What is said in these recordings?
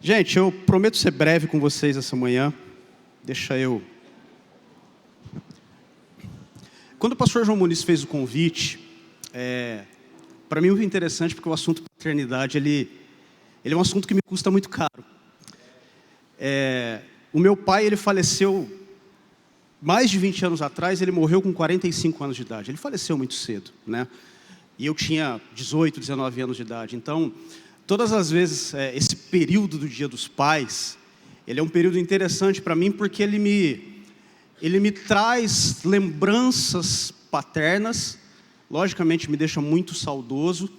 Gente, eu prometo ser breve com vocês essa manhã. Quando o pastor João Muniz fez o convite, para mim é muito interessante, porque o assunto paternidade, ele é um assunto que me custa muito caro. O meu pai, ele faleceu mais de 20 anos atrás, ele morreu com 45 anos de idade. Ele faleceu muito cedo, né? E eu tinha 18, 19 anos de idade. Então, todas as vezes, esse período do Dia dos Pais, ele é um período interessante para mim, porque ele me traz lembranças paternas, logicamente me deixa muito saudoso,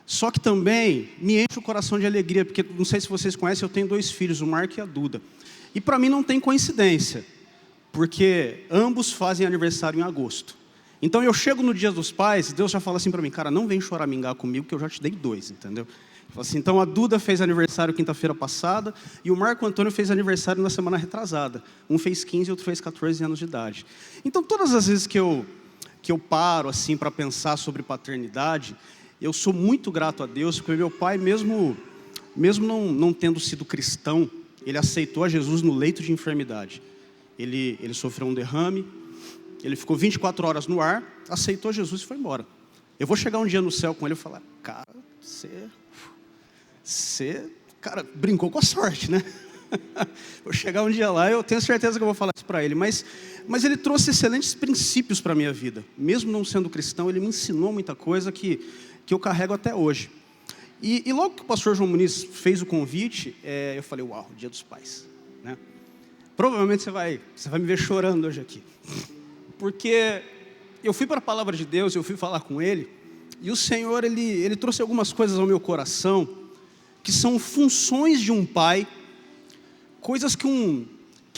só que também me enche o coração de alegria, porque não sei se vocês conhecem, eu tenho 2 filhos, o Marco e a Duda. E para mim não tem coincidência, porque ambos fazem aniversário em agosto. Então eu chego no Dia dos Pais, Deus já fala assim para mim, cara, não vem choramingar comigo, que eu já te dei 2, entendeu? Assim, então a Duda fez aniversário quinta-feira passada e o Marco Antônio fez aniversário na semana retrasada. Um fez 15 e outro fez 14 anos de idade. Então todas as vezes que eu paro assim para pensar sobre paternidade, eu sou muito grato a Deus, porque meu pai, mesmo não tendo sido cristão, ele aceitou a Jesus no leito de enfermidade. Ele sofreu um derrame, ele ficou 24 horas no ar, aceitou Jesus e foi embora. Eu vou chegar um dia no céu com ele e falar, cara, você, cara, brincou com a sorte, né? Vou chegar um dia lá, eu tenho certeza que eu vou falar isso para ele, mas ele trouxe excelentes princípios para a minha vida. Mesmo não sendo cristão, ele me ensinou muita coisa que eu carrego até hoje. E logo que o pastor João Muniz fez o convite, eu falei, uau, Dia dos Pais, né? Provavelmente você vai me ver chorando hoje aqui, porque eu fui para a palavra de Deus, eu fui falar com ele, e o Senhor, ele trouxe algumas coisas ao meu coração, que são funções de um pai, coisas que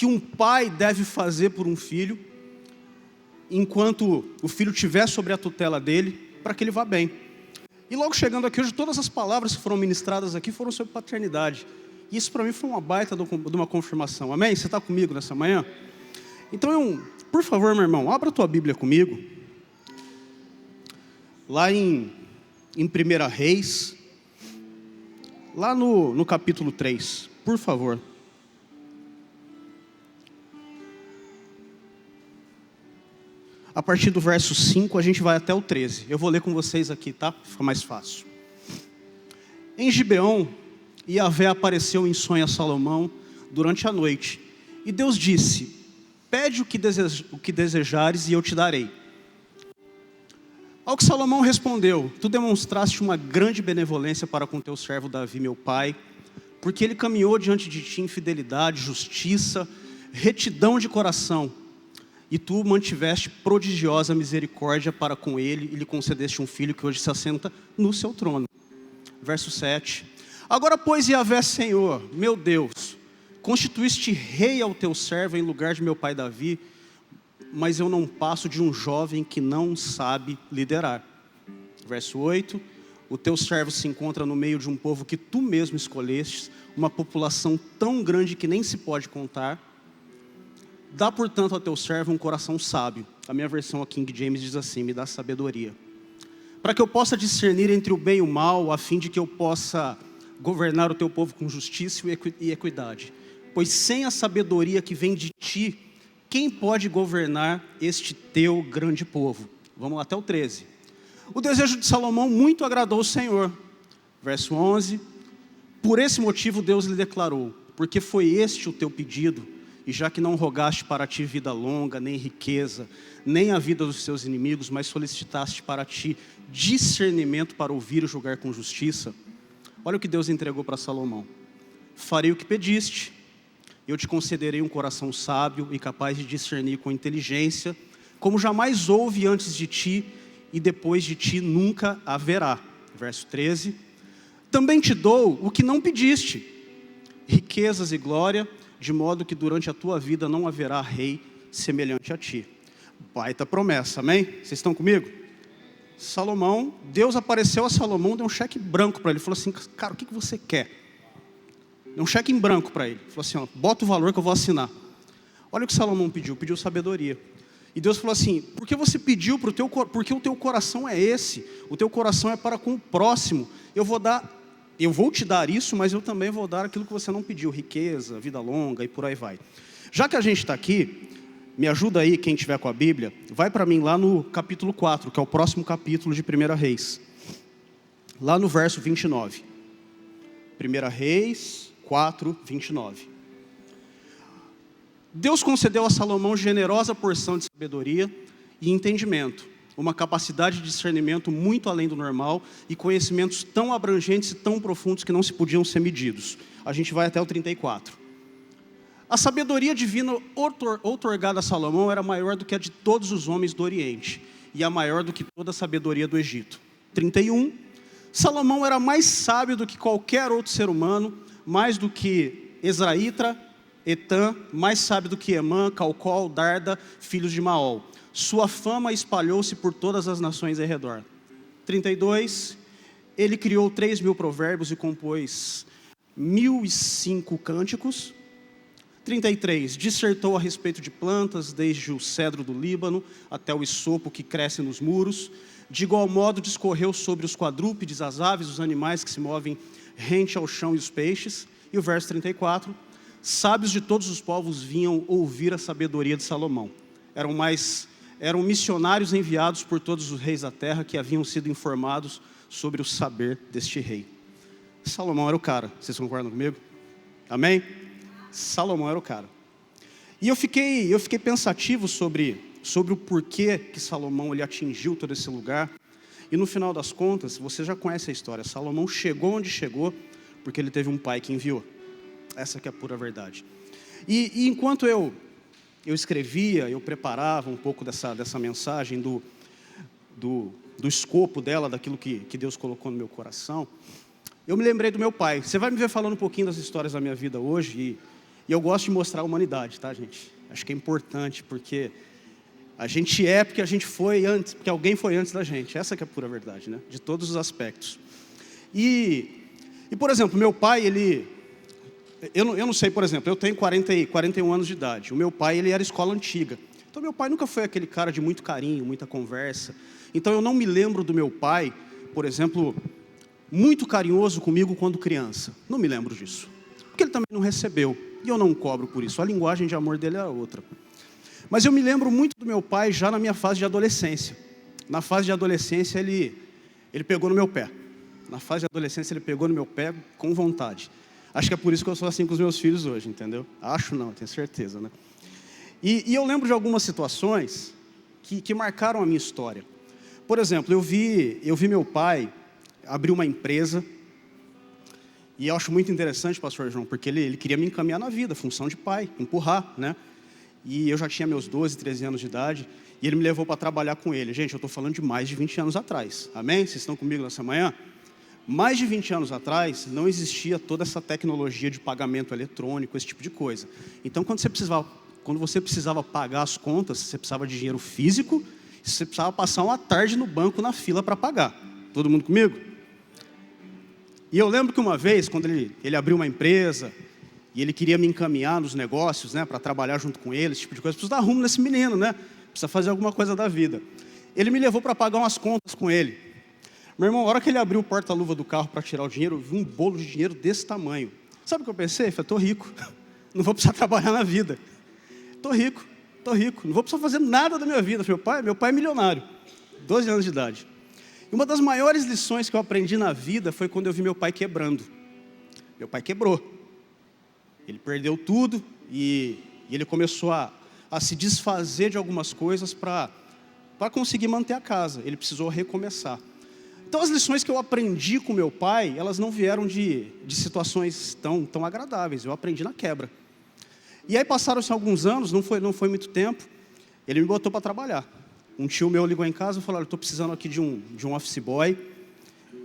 um pai deve fazer por um filho, enquanto o filho estiver sobre a tutela dele, para que ele vá bem. E logo chegando aqui hoje, todas as palavras que foram ministradas aqui foram sobre paternidade. E isso para mim foi uma baita de uma confirmação. Amém? Você está comigo nessa manhã? Então, por favor, meu irmão, abra a tua Bíblia comigo. Lá em 1 Reis, lá no capítulo 3, por favor. A partir do verso 5, a gente vai até o 13. Eu vou ler com vocês aqui, tá? Fica mais fácil. Em Gibeon, Yahvé apareceu em sonho a Salomão durante a noite. E Deus disse, pede o que desejares e eu te darei. Ao que Salomão respondeu, tu demonstraste uma grande benevolência para com teu servo Davi, meu pai, porque ele caminhou diante de ti em fidelidade, justiça, retidão de coração, e tu mantiveste prodigiosa misericórdia para com ele, e lhe concedeste um filho que hoje se assenta no seu trono. Verso 7. Agora, pois, Yahvé, Senhor, meu Deus, constituíste rei ao teu servo em lugar de meu pai Davi, mas eu não passo de um jovem que não sabe liderar. Verso 8. O teu servo se encontra no meio de um povo que tu mesmo escolhestes, uma população tão grande que nem se pode contar. Dá, portanto, ao teu servo um coração sábio. A minha versão, a King James, diz assim, me dá sabedoria. Para que eu possa discernir entre o bem e o mal, a fim de que eu possa governar o teu povo com justiça e equidade. Pois sem a sabedoria que vem de ti, quem pode governar este teu grande povo? Vamos lá até o 13. O desejo de Salomão muito agradou o Senhor. Verso 11. Por esse motivo Deus lhe declarou, porque foi este o teu pedido, e já que não rogaste para ti vida longa, nem riqueza, nem a vida dos seus inimigos, mas solicitaste para ti discernimento para ouvir e julgar com justiça. Olha o que Deus entregou para Salomão. Farei o que pediste, eu te concederei um coração sábio e capaz de discernir com inteligência, como jamais houve antes de ti, e depois de ti nunca haverá. Verso 13. Também te dou o que não pediste, riquezas e glória, de modo que durante a tua vida não haverá rei semelhante a ti. Baita promessa, amém? Vocês estão comigo? Salomão, Deus apareceu a Salomão, deu um cheque branco para ele, falou assim, cara, o que você quer? Deu um cheque em branco para ele, falou assim, ó, bota o valor que eu vou assinar. Olha o que Salomão pediu sabedoria. E Deus falou assim, porque você pediu, porque o teu coração é esse, o teu coração é para com o próximo, eu vou dar eu vou te dar isso, mas eu também vou dar aquilo que você não pediu, riqueza, vida longa e por aí vai. Já que a gente está aqui, me ajuda aí, quem tiver com a Bíblia, vai para mim lá no capítulo 4, que é o próximo capítulo de 1 Reis. Lá no verso 29. 1 Reis 4, 29. Deus concedeu a Salomão generosa porção de sabedoria e entendimento, uma capacidade de discernimento muito além do normal e conhecimentos tão abrangentes e tão profundos que não se podiam ser medidos. A gente vai até o 34. A sabedoria divina outorgada a Salomão era maior do que a de todos os homens do Oriente e a maior do que toda a sabedoria do Egito. 31. Salomão era mais sábio do que qualquer outro ser humano, mais do que Esraítra, Etã, mais sábio do que Emã, Calcol, Darda, filhos de Maol. Sua fama espalhou-se por todas as nações ao redor. 32. Ele criou 3.000 provérbios e compôs 1.005 cânticos. 33. Dissertou a respeito de plantas, desde o cedro do Líbano até o isopo que cresce nos muros. De igual modo discorreu sobre os quadrúpedes, as aves, os animais que se movem rente ao chão e os peixes. E o verso 34. Sábios de todos os povos vinham ouvir a sabedoria de Salomão. Eram missionários enviados por todos os reis da terra que haviam sido informados sobre o saber deste rei. Salomão era o cara, vocês concordam comigo? Amém? Salomão era o cara. E eu fiquei pensativo sobre o porquê que Salomão ele atingiu todo esse lugar. E no final das contas, você já conhece a história. Salomão chegou onde chegou porque ele teve um pai que enviou. Essa que é a pura verdade. E enquanto eu escrevia, eu preparava um pouco dessa mensagem do escopo dela, daquilo que Deus colocou no meu coração, eu me lembrei do meu pai. Você vai me ver falando um pouquinho das histórias da minha vida hoje, e eu gosto de mostrar a humanidade, tá, gente? Acho que é importante, porque a gente porque a gente foi antes, porque alguém foi antes da gente. Essa que é a pura verdade, né? De todos os aspectos. E por exemplo, meu pai, eu não sei, por exemplo, eu tenho 41 anos de idade. O meu pai, ele era escola antiga. Então, meu pai nunca foi aquele cara de muito carinho, muita conversa. Então, eu não me lembro do meu pai, por exemplo, muito carinhoso comigo quando criança. Não me lembro disso. Porque ele também não recebeu. E eu não cobro por isso. A linguagem de amor dele era outra. Mas eu me lembro muito do meu pai já na minha fase de adolescência. Na fase de adolescência, ele pegou no meu pé. Na fase de adolescência, ele pegou no meu pé com vontade. Acho que é por isso que eu sou assim com os meus filhos hoje, entendeu? Acho não, tenho certeza, né? E eu lembro de algumas situações que marcaram a minha história. Por exemplo, eu vi meu pai abrir uma empresa, e eu acho muito interessante, pastor João, porque ele queria me encaminhar na vida, função de pai, empurrar, né? E eu já tinha meus 12, 13 anos de idade, e ele me levou para trabalhar com ele. Gente, eu estou falando de mais de 20 anos atrás, amém? Vocês estão comigo nessa manhã? Mais de 20 anos atrás, não existia toda essa tecnologia de pagamento eletrônico, esse tipo de coisa. Então, quando você precisava pagar as contas, você precisava de dinheiro físico, você precisava passar uma tarde no banco na fila para pagar. Todo mundo comigo? E eu lembro que uma vez, quando ele abriu uma empresa, e ele queria me encaminhar nos negócios, né, para trabalhar junto com ele, esse tipo de coisa, precisa dar rumo nesse menino, né? Precisa fazer alguma coisa da vida. Ele me levou para pagar umas contas com ele. Meu irmão, a hora que ele abriu o porta-luva do carro para tirar o dinheiro, eu vi um bolo de dinheiro desse tamanho. Sabe o que eu pensei? Eu falei, estou rico, não vou precisar trabalhar na vida. Estou rico, não vou precisar fazer nada da minha vida. Meu pai é milionário, 12 anos de idade. E uma das maiores lições que eu aprendi na vida foi quando eu vi meu pai quebrando. Meu pai quebrou. Ele perdeu tudo e ele começou a se desfazer de algumas coisas para conseguir manter a casa. Ele precisou recomeçar. Então, as lições que eu aprendi com meu pai, elas não vieram de situações tão agradáveis. Eu aprendi na quebra. E aí passaram-se alguns anos, não foi muito tempo, ele me botou para trabalhar. Um tio meu ligou em casa e falou, olha, estou precisando aqui de um office boy.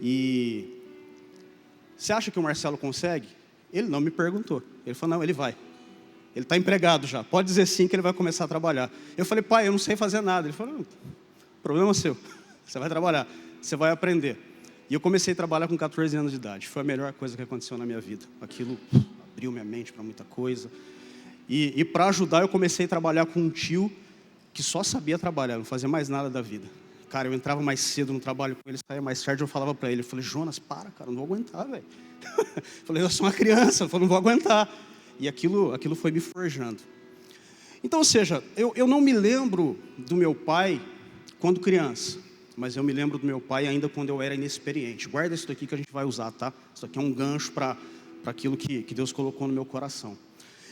E você acha que o Marcelo consegue? Ele não me perguntou. Ele falou, não, ele vai. Ele está empregado já. Pode dizer sim que ele vai começar a trabalhar. Eu falei, pai, eu não sei fazer nada. Ele falou, não, problema seu. Você vai trabalhar. Você vai aprender. E eu comecei a trabalhar com 14 anos de idade. Foi a melhor coisa que aconteceu na minha vida. Aquilo abriu minha mente para muita coisa. E para ajudar, eu comecei a trabalhar com um tio que só sabia trabalhar, não fazia mais nada da vida. Cara, eu entrava mais cedo no trabalho com ele, saía mais tarde, eu falava para ele, eu falei, Jonas, para, cara, não vou aguentar, velho. Falei, eu sou uma criança, eu falei, não vou aguentar. E aquilo foi me forjando. Então, ou seja, eu não me lembro do meu pai quando criança, mas eu me lembro do meu pai ainda quando eu era inexperiente. Guarda isso daqui que a gente vai usar, tá? Isso aqui é um gancho para aquilo que Deus colocou no meu coração.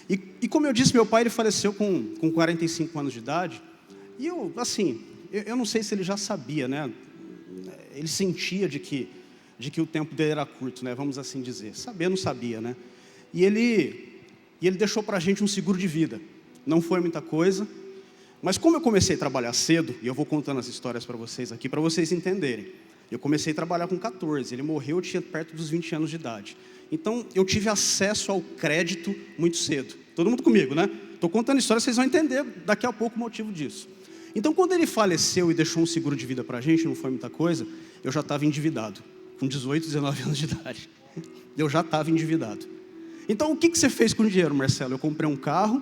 E como eu disse, meu pai ele faleceu com 45 anos de idade. E eu não sei se ele já sabia, né? Ele sentia de que o tempo dele era curto, né? Vamos assim dizer. Saber não sabia, né? E ele deixou para a gente um seguro de vida. Não foi muita coisa, mas como eu comecei a trabalhar cedo, e eu vou contando as histórias para vocês aqui, para vocês entenderem. Eu comecei a trabalhar com 14, ele morreu, eu tinha perto dos 20 anos de idade. Então, eu tive acesso ao crédito muito cedo. Todo mundo comigo, né? Estou contando história, vocês vão entender daqui a pouco o motivo disso. Então, quando ele faleceu e deixou um seguro de vida para a gente, não foi muita coisa, eu já estava endividado, com 18, 19 anos de idade. Eu já estava endividado. Então, o que você fez com o dinheiro, Marcelo? Eu comprei um carro,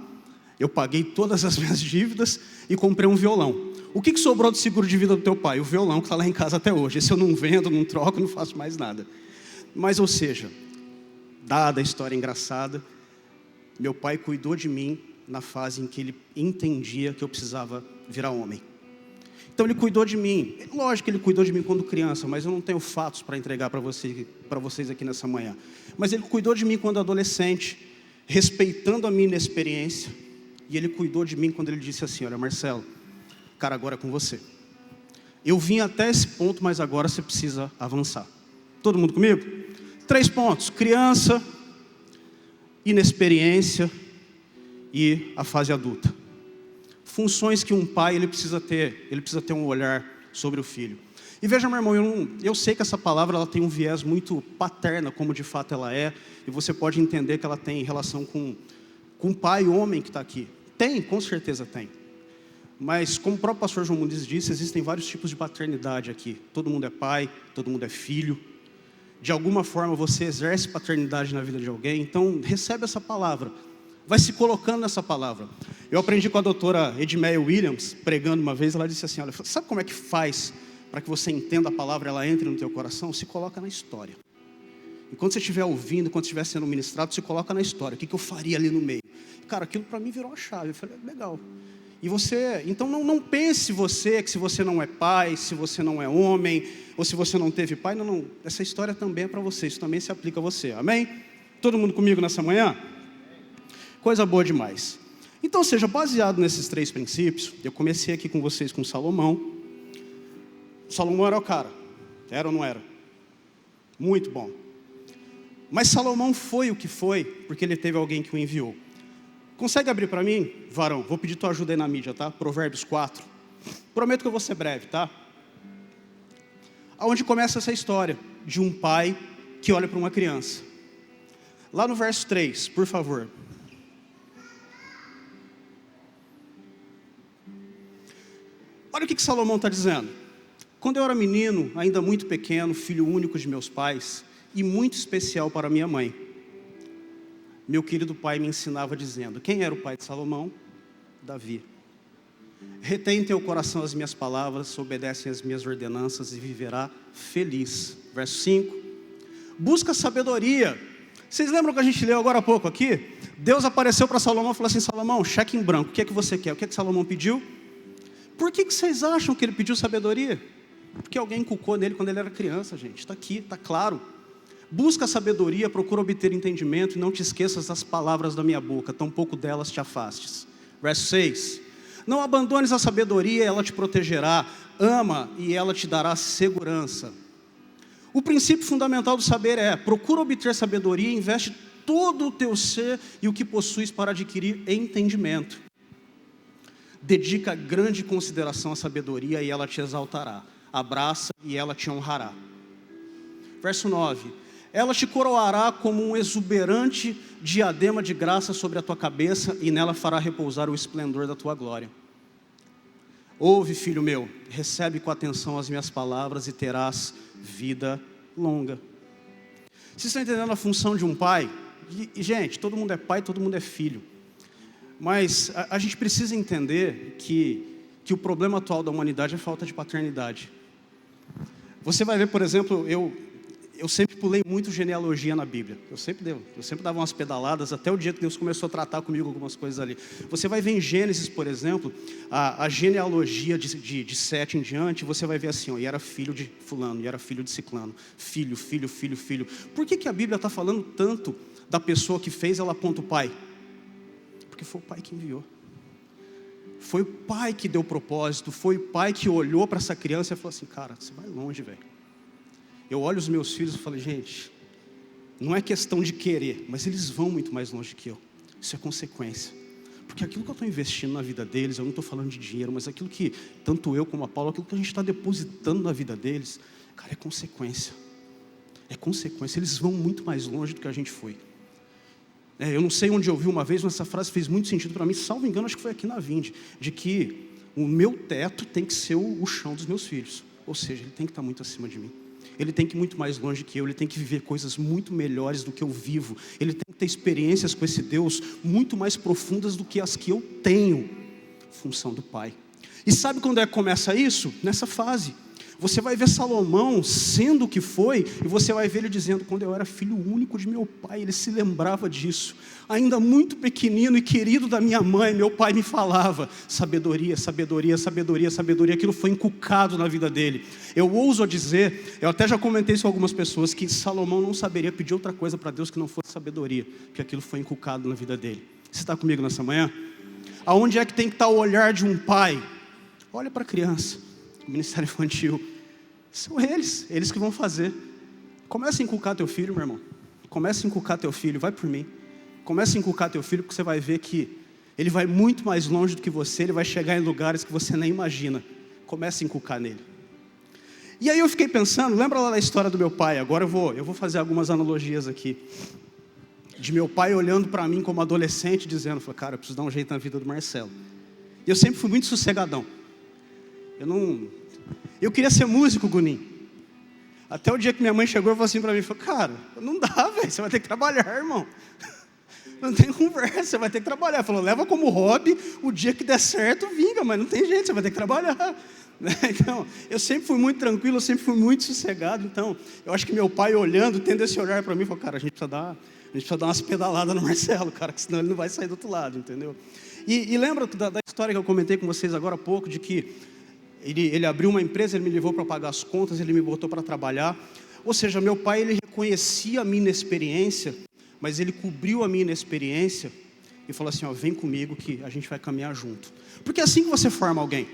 eu paguei todas as minhas dívidas e comprei um violão. O que sobrou do seguro de vida do teu pai? O violão que está lá em casa até hoje. Esse eu não vendo, não troco, não faço mais nada. Mas, ou seja, dada a história engraçada, meu pai cuidou de mim na fase em que ele entendia que eu precisava virar homem. Então ele cuidou de mim. Lógico que ele cuidou de mim quando criança, mas eu não tenho fatos para entregar para vocês aqui nessa manhã. Mas ele cuidou de mim quando adolescente, respeitando a minha inexperiência. E ele cuidou de mim quando ele disse assim, olha Marcelo, cara, agora é com você. Eu vim até esse ponto, mas agora você precisa avançar. Todo mundo comigo? 3 pontos, criança, inexperiência e a fase adulta. Funções que um pai ele precisa ter um olhar sobre o filho. E veja, meu irmão, eu sei que essa palavra ela tem um viés muito paterno, como de fato ela é, e você pode entender que ela tem relação com o pai, o homem que está aqui. Tem, com certeza tem. Mas, como o próprio pastor João Muniz disse, existem vários tipos de paternidade aqui. Todo mundo é pai, todo mundo é filho. De alguma forma você exerce paternidade na vida de alguém, então recebe essa palavra. Vai se colocando nessa palavra. Eu aprendi com a doutora Edmeia Williams, pregando uma vez, ela disse assim, olha, sabe como é que faz para que você entenda a palavra, ela entre no teu coração? Se coloca na história. Enquanto você estiver ouvindo, quando estiver sendo ministrado, se coloca na história. O que eu faria ali no meio? Cara, aquilo para mim virou uma chave. Eu falei, legal. E você, então não pense você que se você não é pai, se você não é homem, ou se você não teve pai, não. Essa história também é para você, isso também se aplica a você, amém? Todo mundo comigo nessa manhã? Coisa boa demais. Então, seja baseado nesses 3 princípios, eu comecei aqui com vocês com Salomão. Salomão era o cara, era ou não era? Muito bom. Mas Salomão foi o que foi, porque ele teve alguém que o enviou. Consegue abrir para mim, varão? Vou pedir tua ajuda aí na mídia, tá? Provérbios 4. Prometo que eu vou ser breve, tá? Aonde começa essa história de um pai que olha para uma criança. Lá no verso 3, por favor. Olha o que Salomão está dizendo. Quando eu era menino, ainda muito pequeno, filho único de meus pais, e muito especial para minha mãe, meu querido pai me ensinava dizendo, quem era o pai de Salomão? Davi. Retém em teu coração as minhas palavras, obedece às minhas ordenanças e viverá feliz. Verso 5. Busca sabedoria. Vocês lembram que a gente leu agora há pouco aqui? Deus apareceu para Salomão e falou assim, Salomão, cheque em branco, o que é que você quer? O que é que Salomão pediu? Por que vocês acham que ele pediu sabedoria? Porque alguém inculcou nele quando ele era criança, gente. Está aqui, está claro. Busca a sabedoria, procura obter entendimento e não te esqueças das palavras da minha boca, tampouco delas te afastes. Verso 6. Não abandones a sabedoria, ela te protegerá. Ama e ela te dará segurança. O princípio fundamental do saber é, procura obter sabedoria e investe todo o teu ser e o que possuis para adquirir entendimento. Dedica grande consideração à sabedoria e ela te exaltará. Abraça e ela te honrará. Verso 9. Ela te coroará como um exuberante diadema de graça sobre a tua cabeça e nela fará repousar o esplendor da tua glória. Ouve, filho meu, recebe com atenção as minhas palavras e terás vida longa. Vocês estão entendendo a função de um pai? E gente, todo mundo é pai, todo mundo é filho. Mas a gente precisa entender que que o problema atual da humanidade é a falta de paternidade. Você vai ver, por exemplo, eu sempre pulei muito genealogia na Bíblia. Eu sempre dava umas pedaladas, até o dia que Deus começou a tratar comigo algumas coisas ali. Você vai ver em Gênesis, por exemplo, a genealogia de Sete em diante, você vai ver assim, e era filho de fulano, e era filho de ciclano. Filho. Por que a Bíblia está falando tanto da pessoa que fez, ela aponta o pai? Porque foi o pai que enviou. Foi o pai que deu propósito, foi o pai que olhou para essa criança e falou assim, cara, você vai longe, velho. Eu olho os meus filhos e falo, gente, não é questão de querer, mas eles vão muito mais longe que eu. Isso é consequência. Porque aquilo que eu estou investindo na vida deles, eu não estou falando de dinheiro, mas aquilo que, tanto eu como a Paula, aquilo que a gente está depositando na vida deles, cara, é consequência. É consequência, eles vão muito mais longe do que a gente foi. Eu não sei onde eu vi uma vez, mas essa frase fez muito sentido para mim, salvo engano, acho que foi aqui na Vinde, de que o meu teto tem que ser o chão dos meus filhos. Ou seja, ele tem que estar muito acima de mim. Ele tem que ir muito mais longe que eu, ele tem que viver coisas muito melhores do que eu vivo. Ele tem que ter experiências com esse Deus muito mais profundas do que as que eu tenho. Função do Pai. E sabe quando é que começa isso? Nessa fase. Você vai ver Salomão sendo o que foi, e você vai ver ele dizendo, quando eu era filho único de meu pai, ele se lembrava disso. Ainda muito pequenino e querido da minha mãe, meu pai me falava, sabedoria, sabedoria, sabedoria, sabedoria, aquilo foi inculcado na vida dele. Eu ouso dizer, eu até já comentei isso com algumas pessoas, que Salomão não saberia pedir outra coisa para Deus que não fosse sabedoria, porque aquilo foi inculcado na vida dele. Você está comigo nessa manhã? Aonde é que tem que estar o olhar de um pai? Olha para a criança. Ministério infantil, são eles que vão fazer. Começa a inculcar teu filho, meu irmão. Começa a inculcar teu filho, vai por mim. Começa a inculcar teu filho, porque você vai ver que ele vai muito mais longe do que você, ele vai chegar em lugares que você nem imagina. Começa a inculcar nele. E aí eu fiquei pensando, lembra lá da história do meu pai? Agora eu vou fazer algumas analogias aqui. De meu pai olhando para mim como adolescente, dizendo, cara, eu preciso dar um jeito na vida do Marcelo. E eu sempre fui muito sossegadão. Eu queria ser músico, Gunim. Até o dia que minha mãe chegou e falou assim para mim, cara, não dá, velho, você vai ter que trabalhar, irmão. Não tem conversa, você vai ter que trabalhar. Falou, leva como hobby, o dia que der certo, vinga, mas não tem jeito, você vai ter que trabalhar. Então, eu sempre fui muito tranquilo, eu sempre fui muito sossegado. Então, eu acho que meu pai olhando, tendo esse olhar para mim, falou, cara, a gente precisa dar umas pedaladas no Marcelo, cara, que senão ele não vai sair do outro lado, entendeu? E lembra da história que eu comentei com vocês agora há pouco, de que ele abriu uma empresa, ele me levou para pagar as contas, ele me botou para trabalhar. Ou seja, meu pai, ele reconhecia a minha inexperiência, mas ele cobriu a minha inexperiência e falou assim, vem comigo que a gente vai caminhar junto. Porque é assim que você forma alguém.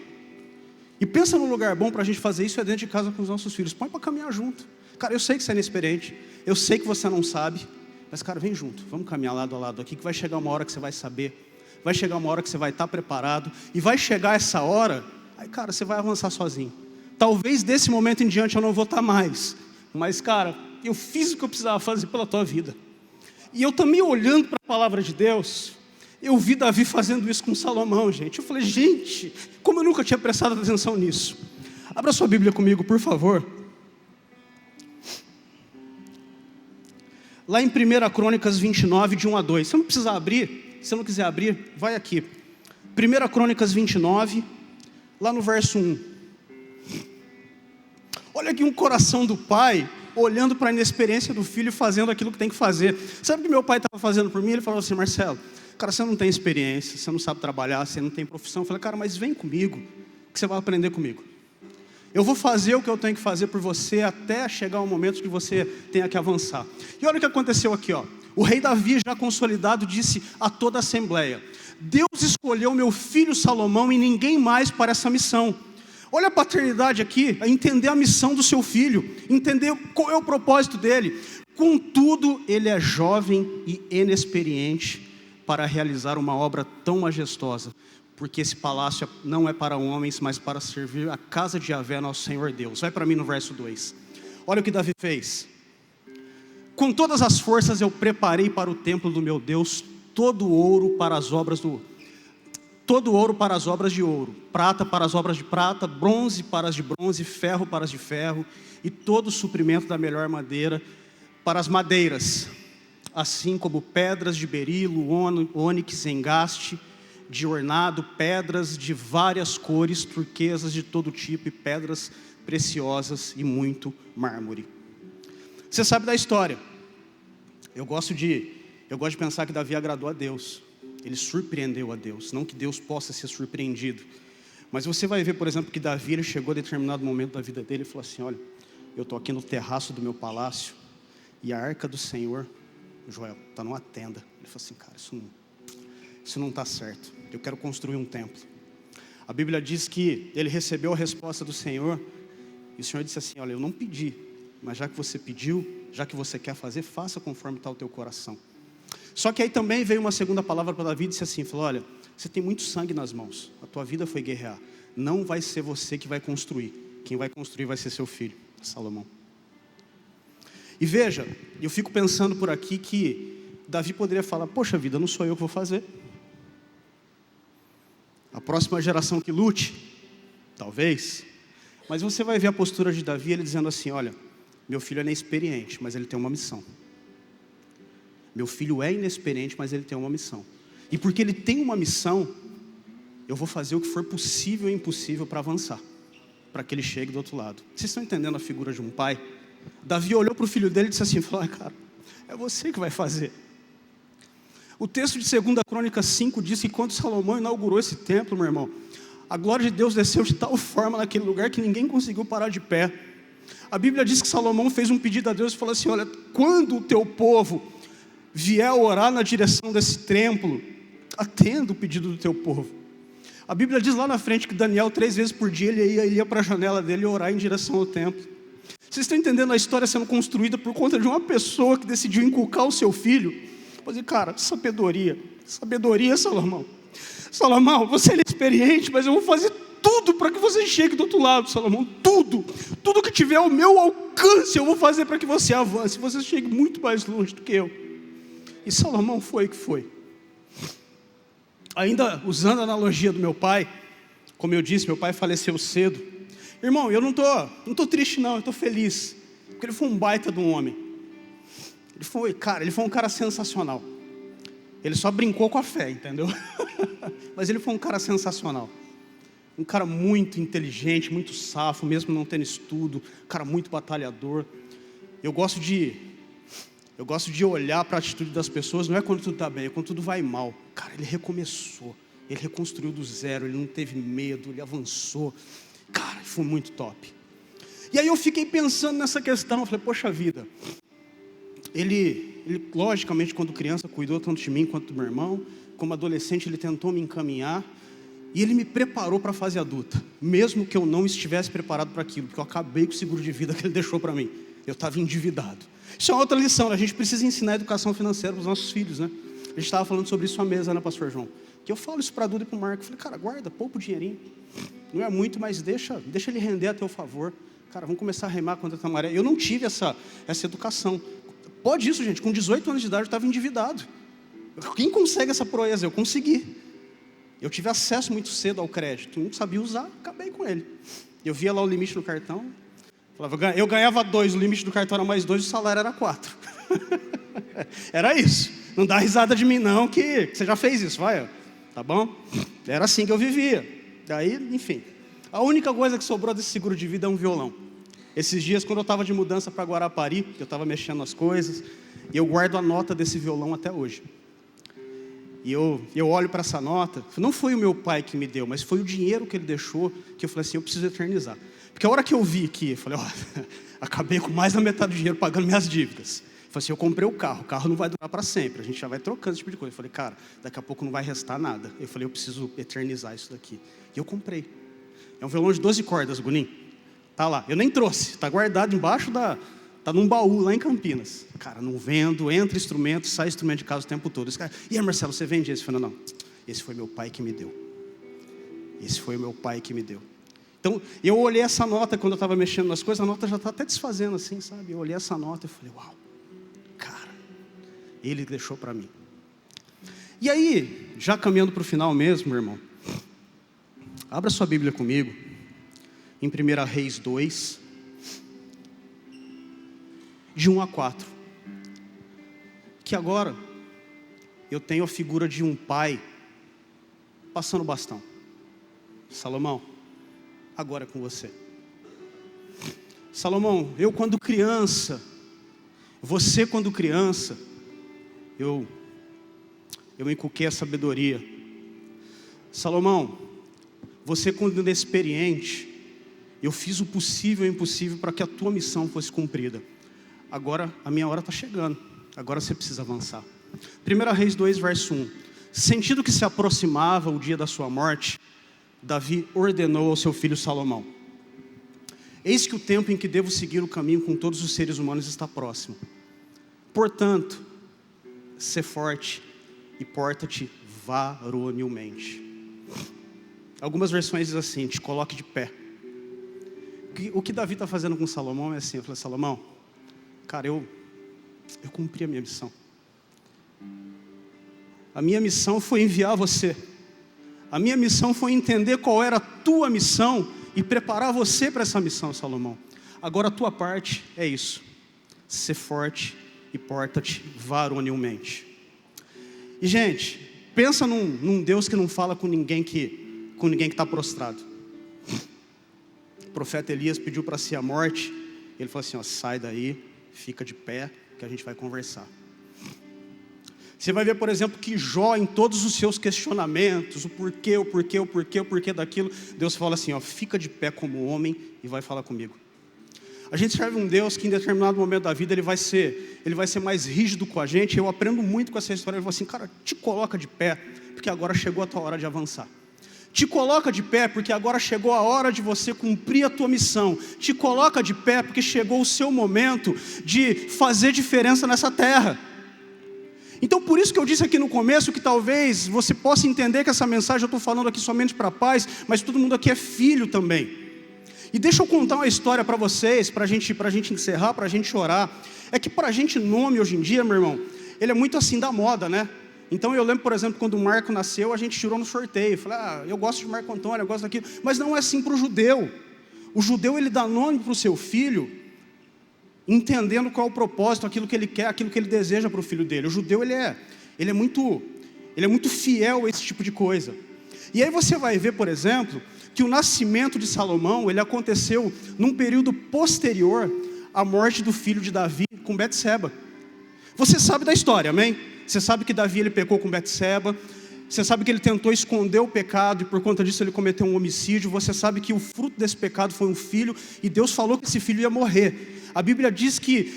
E pensa num lugar bom para a gente fazer isso, é dentro de casa com os nossos filhos. Põe para caminhar junto. Cara, eu sei que você é inexperiente, eu sei que você não sabe, mas cara, vem junto, vamos caminhar lado a lado aqui, que vai chegar uma hora que você vai saber, vai chegar uma hora que você vai estar preparado, e vai chegar essa hora, aí cara, você vai avançar sozinho. Talvez desse momento em diante eu não vou estar mais, mas cara, eu fiz o que eu precisava fazer pela tua vida. E eu também olhando para a palavra de Deus, eu vi Davi fazendo isso com Salomão, gente. Eu falei, gente, como eu nunca tinha prestado atenção nisso. Abra sua Bíblia comigo, por favor. Lá em 1 Crônicas 29, de 1 a 2. Você não precisa abrir, se você não quiser abrir, vai aqui. 1 Crônicas 29, lá no verso 1. Olha aqui um coração do pai, olhando para a inexperiência do filho e fazendo aquilo que tem que fazer. Sabe o que meu pai estava fazendo por mim? Ele falou assim, Marcelo, cara, você não tem experiência, você não sabe trabalhar, você não tem profissão. Eu falei, cara, mas vem comigo, que você vai aprender comigo. Eu vou fazer o que eu tenho que fazer por você até chegar o momento que você tenha que avançar. E olha o que aconteceu aqui, ó. O rei Davi, já consolidado, disse a toda a assembleia, Deus escolheu meu filho Salomão e ninguém mais para essa missão. Olha a paternidade aqui, a entender a missão do seu filho, entender qual é o propósito dele. Contudo, ele é jovem e inexperiente para realizar uma obra tão majestosa, porque esse palácio não é para homens, mas para servir a casa de Yahvé, nosso Senhor Deus. Vai para mim no verso 2. Olha o que Davi fez. Com todas as forças eu preparei para o templo do meu Deus todo o ouro para as obras de ouro, prata para as obras de prata, bronze para as de bronze, ferro para as de ferro, e todo o suprimento da melhor madeira para as madeiras, assim como pedras de berilo, ônix, engaste, de ornado, pedras de várias cores, turquesas de todo tipo e pedras preciosas e muito mármore. Você sabe da história. Eu gosto de pensar que Davi agradou a Deus. Ele surpreendeu a Deus. Não que Deus possa ser surpreendido. Mas você vai ver, por exemplo, que Davi ele chegou a determinado momento da vida dele e falou assim: olha, eu estou aqui no terraço do meu palácio e a arca do Senhor, Joel, está numa tenda. Ele falou assim: cara, isso não está certo. Eu quero construir um templo. A Bíblia diz que ele recebeu a resposta do Senhor e o Senhor disse assim: olha, eu não pedi, mas já que você pediu, já que você quer fazer, faça conforme está o teu coração. Só que aí também veio uma segunda palavra para Davi e disse assim, falou: olha, você tem muito sangue nas mãos, a tua vida foi guerrear, não vai ser você que vai construir, quem vai construir vai ser seu filho, Salomão. E veja, eu fico pensando por aqui que Davi poderia falar: poxa vida, não sou eu que vou fazer, a próxima geração que lute, talvez. Mas você vai ver a postura de Davi, ele dizendo assim: olha, meu filho é inexperiente, mas ele tem uma missão. Meu filho é inexperiente, mas ele tem uma missão. E porque ele tem uma missão, eu vou fazer o que for possível e impossível para avançar, para que ele chegue do outro lado. Vocês estão entendendo a figura de um pai? Davi olhou para o filho dele e disse assim, falou: cara, é você que vai fazer. O texto de 2 Crônicas 5 diz que quando Salomão inaugurou esse templo, meu irmão, a glória de Deus desceu de tal forma naquele lugar que ninguém conseguiu parar de pé. A Bíblia diz que Salomão fez um pedido a Deus e falou assim: olha, quando o teu povo vier orar na direção desse templo, atenda o pedido do teu povo. A Bíblia diz lá na frente que Daniel 3 vezes por dia ele ia para a janela dele orar em direção ao templo. Vocês estão entendendo a história sendo construída por conta de uma pessoa que decidiu inculcar o seu filho? Mas, cara, sabedoria, Salomão. Salomão, você é inexperiente, mas eu vou fazer tudo para que você chegue do outro lado, Salomão. Tudo que tiver ao meu alcance, eu vou fazer para que você avance, você chegue muito mais longe do que eu. E Salomão foi o que foi. Ainda usando a analogia do meu pai, como eu disse, meu pai faleceu cedo. Irmão, eu não estou triste não, eu estou feliz, porque ele foi um baita de um homem. Ele foi um cara sensacional. Ele só brincou com a fé, entendeu? Mas ele foi um cara sensacional. Um cara muito inteligente, muito safo, mesmo não tendo estudo. Um cara muito batalhador. Eu gosto de olhar para a atitude das pessoas, não é quando tudo está bem, é quando tudo vai mal. Cara, ele recomeçou, ele reconstruiu do zero, ele não teve medo, ele avançou. Cara, foi muito top. E aí eu fiquei pensando nessa questão, eu falei, poxa vida, ele logicamente quando criança cuidou tanto de mim quanto do meu irmão, como adolescente ele tentou me encaminhar, e ele me preparou para a fase adulta, mesmo que eu não estivesse preparado para aquilo, porque eu acabei com o seguro de vida que ele deixou para mim, eu estava endividado. Isso é outra lição, a gente precisa ensinar a educação financeira para os nossos filhos, né? A gente estava falando sobre isso à mesa, né, pastor João? Que eu falo isso para a Duda e para o Marco, eu falei, cara, guarda, poupa o dinheirinho, não é muito, mas deixa ele render a teu favor. Cara, vamos começar a remar contra a maré. Eu não tive essa educação. Pode isso, gente, com 18 anos de idade eu estava endividado. Quem consegue essa proeza? Eu consegui. Eu tive acesso muito cedo ao crédito, não sabia usar, acabei com ele. Eu via lá o limite no cartão, falava, eu ganhava 2, o limite do cartão era mais 2, o salário era 4. Era isso. Não dá risada de mim não, que você já fez isso, vai, tá bom? Era assim que eu vivia. Daí, enfim, a única coisa que sobrou desse seguro de vida é um violão. Esses dias, quando eu estava de mudança para Guarapari, eu estava mexendo nas coisas, e eu guardo a nota desse violão até hoje. E eu olho para essa nota, não foi o meu pai que me deu, mas foi o dinheiro que ele deixou, que eu falei assim, eu preciso eternizar. Porque a hora que eu vi aqui, eu falei, acabei com mais da metade do dinheiro pagando minhas dívidas. Eu falei assim, eu comprei o carro não vai durar para sempre, a gente já vai trocando esse tipo de coisa. Eu falei, cara, daqui a pouco não vai restar nada. Eu falei, eu preciso eternizar isso daqui. E eu comprei. É um violão de 12 cordas, Gunim. Tá lá, eu nem trouxe, tá guardado embaixo tá num baú lá em Campinas. Cara, não vendo, entra instrumento, sai instrumento de casa o tempo todo. Esse cara, e aí, Marcelo, você vende esse? Eu falei, não, esse foi meu pai que me deu. Esse foi o meu pai que me deu. Então, eu olhei essa nota quando eu estava mexendo nas coisas, a nota já está até desfazendo assim, sabe? Eu olhei essa nota e falei, uau, cara, ele deixou para mim. E aí, já caminhando para o final mesmo, meu irmão, abra sua Bíblia comigo, em 1 Reis 2, de 1 a 4. Que agora, eu tenho a figura de um pai passando o bastão. Salomão, agora é com você. Salomão, eu quando criança, você quando criança, eu inculquei a sabedoria. Salomão, você quando inexperiente, eu fiz o possível e o impossível para que a tua missão fosse cumprida. Agora a minha hora está chegando, agora você precisa avançar. 1 Reis 2, verso 1. Sentindo que se aproximava o dia da sua morte, Davi ordenou ao seu filho Salomão: eis que o tempo em que devo seguir o caminho com todos os seres humanos está próximo. Portanto, sê forte e porta-te varonilmente. Algumas versões dizem assim: te coloque de pé. O que Davi está fazendo com Salomão é assim: eu falei, Salomão, cara, eu cumpri a minha missão. A minha missão foi enviar você. A minha missão foi entender qual era a tua missão e preparar você para essa missão, Salomão. Agora a tua parte é isso: ser forte e porta-te varonilmente. E gente, pensa num Deus que não fala com ninguém que está prostrado. O profeta Elias pediu para si a morte. Ele falou assim: ó, sai daí, fica de pé, que a gente vai conversar. Você vai ver, por exemplo, que Jó, em todos os seus questionamentos, o porquê daquilo, Deus fala assim, ó, fica de pé como homem e vai falar comigo. A gente serve um Deus que em determinado momento da vida ele vai ser mais rígido com a gente. Eu aprendo muito com essa história. Ele fala assim, cara, te coloca de pé, porque agora chegou a tua hora de avançar. Te coloca de pé, porque agora chegou a hora de você cumprir a tua missão. Te coloca de pé, porque chegou o seu momento de fazer diferença nessa terra. Então por isso que eu disse aqui no começo que talvez você possa entender que essa mensagem eu estou falando aqui somente para pais, mas todo mundo aqui é filho também. E deixa eu contar uma história para vocês, para a gente encerrar, para a gente orar. É que para a gente nome hoje em dia, meu irmão, ele é muito assim da moda, né? Então eu lembro, por exemplo, quando o Marco nasceu, a gente tirou no sorteio. Falei, eu gosto de Marco Antônio, eu gosto daquilo. Mas não é assim para o judeu. O judeu, ele dá nome para o seu filho, entendendo qual é o propósito, aquilo que ele quer, aquilo que ele deseja para o filho dele. O judeu, ele é muito fiel a esse tipo de coisa. E aí você vai ver, por exemplo, que o nascimento de Salomão, ele aconteceu num período posterior à morte do filho de Davi com Betseba. Você sabe da história, amém? Você sabe que Davi ele pecou com Betseba. Você sabe que ele tentou esconder o pecado e por conta disso ele cometeu um homicídio. Você sabe que o fruto desse pecado foi um filho e Deus falou que esse filho ia morrer. A Bíblia diz que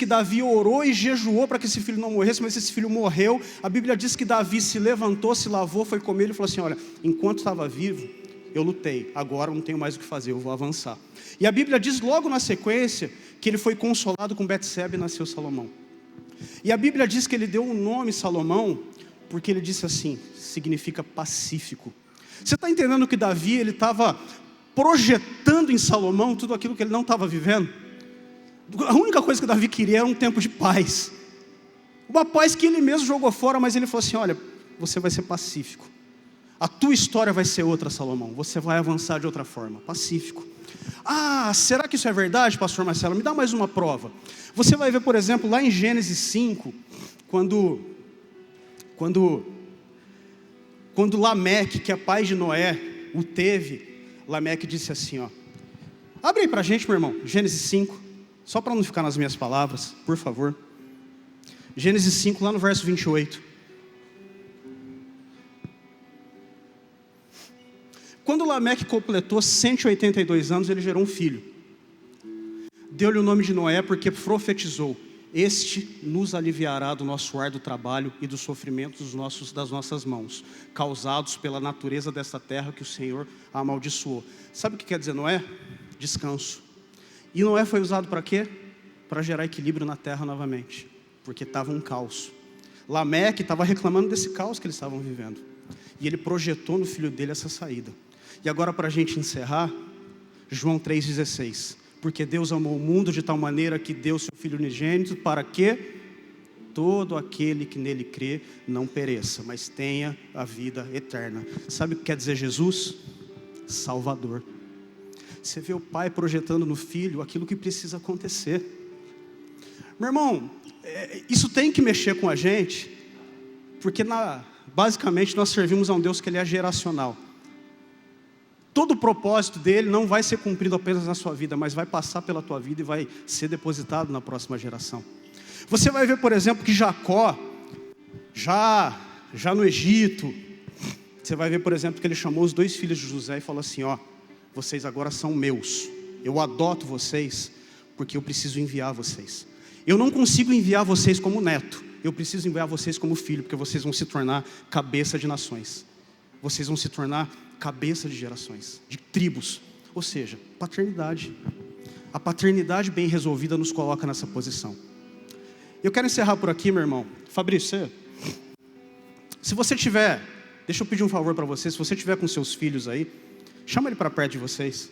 Davi orou e jejuou para que esse filho não morresse, mas esse filho morreu. A Bíblia diz que Davi se levantou, se lavou, foi comer, ele falou assim, olha, enquanto estava vivo, eu lutei, agora não tenho mais o que fazer, eu vou avançar. E a Bíblia diz logo na sequência que ele foi consolado com Betseba e nasceu Salomão. E a Bíblia diz que ele deu o nome Salomão, porque ele disse assim, significa pacífico. Você está entendendo que Davi, ele estava projetando em Salomão tudo aquilo que ele não estava vivendo? A única coisa que Davi queria era um tempo de paz. Uma paz que ele mesmo jogou fora, mas ele falou assim, olha, você vai ser pacífico. A tua história vai ser outra, Salomão. Você vai avançar de outra forma, pacífico. Ah, será que isso é verdade, pastor Marcelo? Me dá mais uma prova. Você vai ver, por exemplo, lá em Gênesis 5, quando Lameque, que é pai de Noé, o teve, Lameque disse assim, ó. Abre aí pra gente, meu irmão, Gênesis 5, só para não ficar nas minhas palavras, por favor. Gênesis 5, lá no verso 28. Quando Lameque completou 182 anos, ele gerou um filho. Deu-lhe o nome de Noé porque profetizou: este nos aliviará do nosso árduo trabalho e do sofrimento das nossas mãos, causados pela natureza desta terra que o Senhor amaldiçoou. Sabe o que quer dizer Noé? Descanso. E Noé foi usado para quê? Para gerar equilíbrio na terra novamente, porque estava um caos. Lameque estava reclamando desse caos que eles estavam vivendo, e ele projetou no filho dele essa saída. E agora, para a gente encerrar, João 3,16. Porque Deus amou o mundo de tal maneira que deu seu Filho unigênito, para que todo aquele que nele crê não pereça, mas tenha a vida eterna. Sabe o que quer dizer Jesus? Salvador. Você vê o pai projetando no filho aquilo que precisa acontecer. Meu irmão, isso tem que mexer com a gente, porque Basicamente, nós servimos a um Deus que Ele é geracional. Todo o propósito dele não vai ser cumprido apenas na sua vida, mas vai passar pela tua vida e vai ser depositado na próxima geração. Você vai ver, por exemplo, que Jacó, já no Egito, você vai ver, por exemplo, que ele chamou os 2 filhos de José e falou assim, ó, vocês agora são meus, eu adoto vocês, porque eu preciso enviar vocês. Eu não consigo enviar vocês como neto, eu preciso enviar vocês como filho, porque vocês vão se tornar cabeça de nações. Vocês vão se tornar cabeça de gerações, de tribos. Ou seja, paternidade. A paternidade bem resolvida nos coloca nessa posição. Eu quero encerrar por aqui, meu irmão. Fabrício, se você tiver, deixa eu pedir um favor para você, se você tiver com seus filhos aí, chama ele para perto de vocês.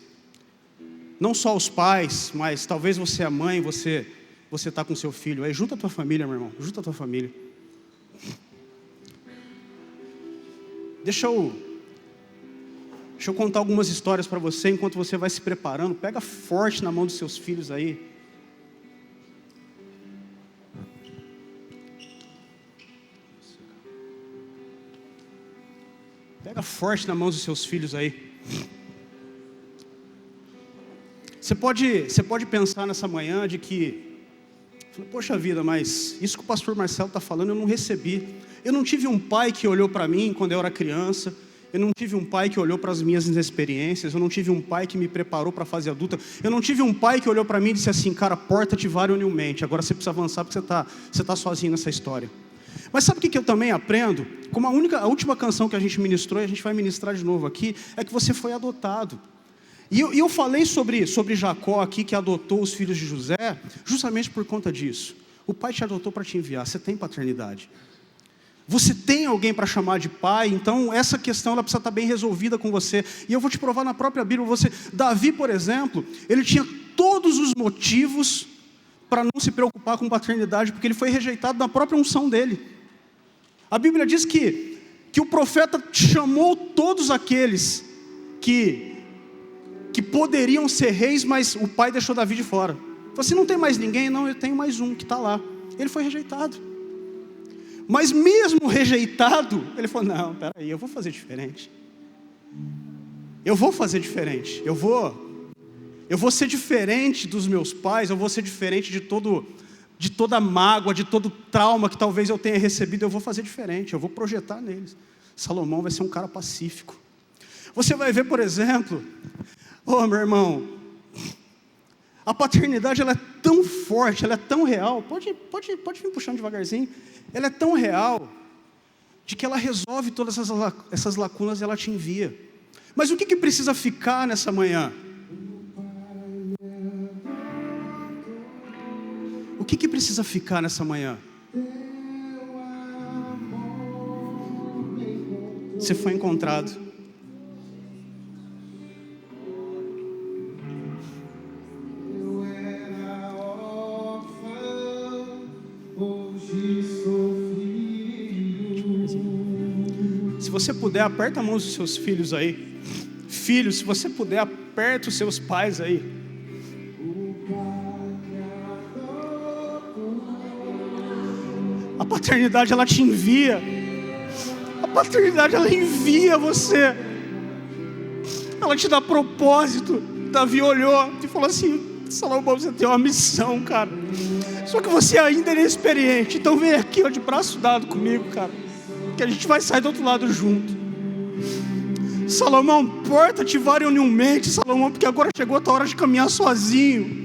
Não só os pais, mas talvez você é a mãe, você está com seu filho aí. Junta a tua família, meu irmão, junta a tua família. Deixa eu contar algumas histórias para você enquanto você vai se preparando. Pega forte na mão dos seus filhos aí. Pega forte na mão dos seus filhos aí. Você pode pensar nessa manhã de que, poxa vida, mas isso que o pastor Marcelo está falando eu não recebi. Eu não tive um pai que olhou para mim quando eu era criança. Eu não tive um pai que olhou para as minhas inexperiências. Eu não tive um pai que me preparou para a fase adulta. Eu não tive um pai que olhou para mim e disse assim, cara, porta-te variamente. Agora você precisa avançar porque você está sozinho nessa história. Mas sabe o que eu também aprendo? Como a última canção que a gente ministrou, e a gente vai ministrar de novo aqui, é que você foi adotado. E eu falei sobre Jacó aqui, que adotou os filhos de José, justamente por conta disso. O pai te adotou para te enviar, você tem paternidade. Você tem alguém para chamar de pai, então essa questão ela precisa estar bem resolvida com você. E eu vou te provar na própria Bíblia. Davi, por exemplo, ele tinha todos os motivos para não se preocupar com paternidade, porque ele foi rejeitado na própria unção dele. A Bíblia diz que o profeta chamou todos aqueles que poderiam ser reis, mas o pai deixou Davi de fora. Falou assim, não tem mais ninguém? Não, eu tenho mais um que está lá. Ele foi rejeitado. Mas mesmo rejeitado, ele falou, não, peraí, eu vou fazer diferente. Eu vou fazer diferente. Eu vou ser diferente dos meus pais, eu vou ser diferente de toda mágoa, de todo trauma que talvez eu tenha recebido, eu vou fazer diferente, eu vou projetar neles. Salomão vai ser um cara pacífico. Você vai ver, por exemplo, meu irmão, a paternidade ela é tão forte, ela é tão real, pode vir puxando devagarzinho, ela é tão real, de que ela resolve todas essas lacunas e ela te envia. Mas o que precisa ficar nessa manhã? O que precisa ficar nessa manhã? Você foi encontrado. Se você puder, aperta a mão dos seus filhos aí. Filhos, se você puder, aperta os seus pais aí. A paternidade ela te envia. A paternidade ela envia você. Ela te dá propósito. Davi olhou e falou assim, Salomão, você tem uma missão, cara. Só que você ainda é inexperiente. Então vem aqui, ó, de braço dado comigo, cara, que a gente vai sair do outro lado junto. Salomão, porta-te variamente, Salomão, porque agora chegou a tua hora de caminhar sozinho.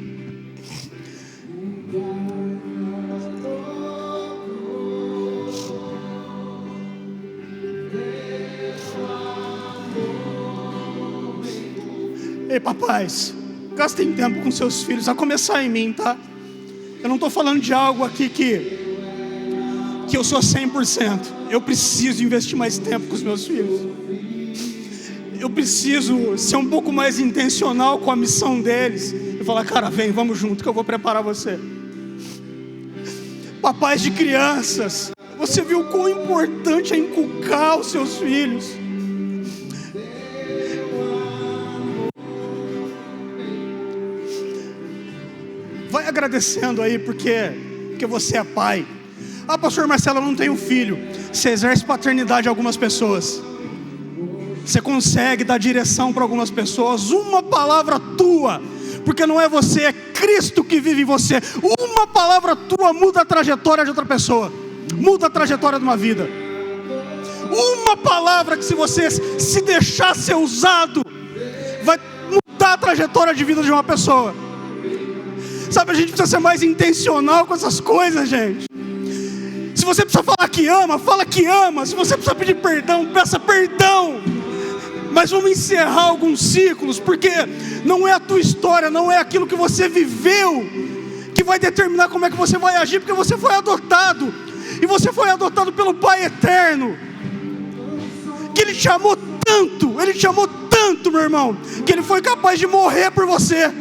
Ei, papais, gastem tempo com seus filhos, a começar em mim, tá? Eu não estou falando de algo aqui que eu sou 100%. Eu preciso investir mais tempo com os meus filhos. Eu preciso ser um pouco mais intencional com a missão deles. E falar, cara, vem, vamos junto que eu vou preparar você. Papais de crianças, você viu o quão importante é inculcar os seus filhos. Vai agradecendo aí porque você é pai. Ah, pastor Marcelo, eu não tenho filho. Você exerce paternidade a algumas pessoas. Você consegue dar direção para algumas pessoas. Uma palavra tua, porque não é você, é Cristo que vive em você. Uma palavra tua muda a trajetória de outra pessoa, muda a trajetória de uma vida. Uma palavra que, se você se deixar ser usado, vai mudar a trajetória de vida de uma pessoa. Sabe, a gente precisa ser mais intencional com essas coisas, gente. Se você precisa falar que ama, fala que ama. Se você precisa pedir perdão, peça perdão. Mas vamos encerrar alguns ciclos, porque não é a tua história, não é aquilo que você viveu que vai determinar como é que você vai agir, porque você foi adotado, e você foi adotado pelo Pai Eterno, que Ele te amou tanto, meu irmão, que Ele foi capaz de morrer por você.